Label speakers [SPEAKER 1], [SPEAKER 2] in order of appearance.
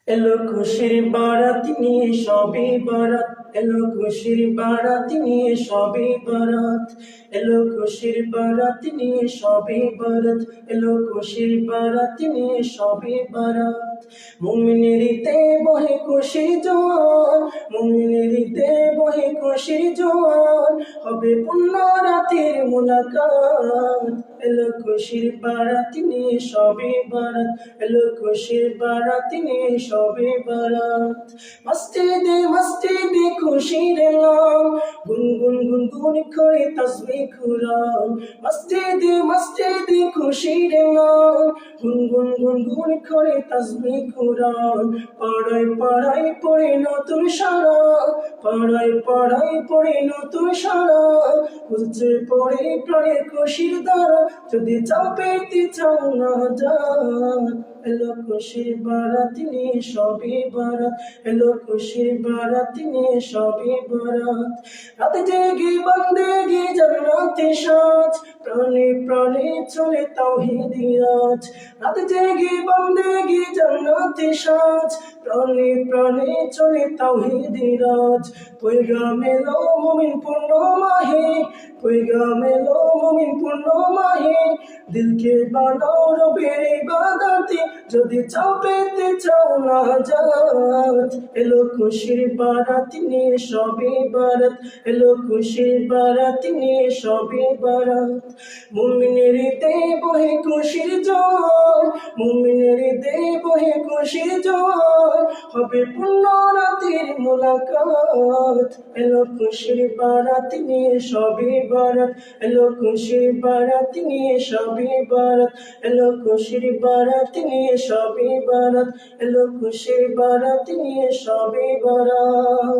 [SPEAKER 1] এলো খুশির বারাত নিয়ে সবে বারাত, এলো খুশির বারাত নিয়ে সবে বারাত, এলো খুশির বারাত নিয়ে সবে বারাত, এলো খুশির বারাত নিয়ে সবে বারাত। মুমিনেরিতে বহে খুশির জোয়ার, মুমিনেরিতে বহে খুশির জোয়ার, হবে পূর্ণ রাতের মুলাকাত। এলো খুশির বারাত নিয়ে সবে বারাত, এলো খুশির বারাত নিয়ে সবে বারাত। মসজিদে মসজিদে খুশির এলাম, গুনগুন গুনগুন করে তাসবিহ কুরআন। মসজিদে মসজিদে খুশির এলাম, গুনগুন গুনগুন করে তাসবিহ কুরআন। পাড়ায় পাড়ায় পড়ে নতুন সারা, পাড়ায় পাড়ায় পড়ে নতুন সারা, খুঁজছে পড়ে প্রাণের খুশির দ্বারা, যদি চাও পেতে চাও না যান। এলো খুশির বারাত নিয়ে সবে বারাত, এলো খুশির বারাত নিয়ে সবে বারাত। রাত জেগে বন্দেগি জান্নাতে সাজ, প্রাণে প্রাণে চলে তাওহীদি রাজ। রাত জেগে বন্দেগি জান্নাতে সাজ, প্রাণে প্রাণে চলে তাওহীদি রাজ। পয়গাম এলো মুমিন পূর্ণ মাহে, পয়গাম এলো মুমিন পূর্ণ মাহে, দিলকে বানাও রবের ইবাদতে, যদি চাও পেতে চাও নাজাত। এলো খুশির বারাত নিয়ে সবে বারাত, এলো খুশির বারাত নিয়ে সবে বারাত। মুমিনের হৃদয়ে বহে খুশির জোয়ার, মুমিনের হৃদয়ে বহে খুশির জোয়ার, হবে পূর্ণ রাতের মুলাকাত। এলো খুশির বারাত নিয়ে সবে বারাত, এলো খুশির বারাত নিয়ে সবে বারাত, এলো খুশির বারাত নিয়ে সবে বারাত, এলো খুশির বারাত নিয়ে সবে বারাত।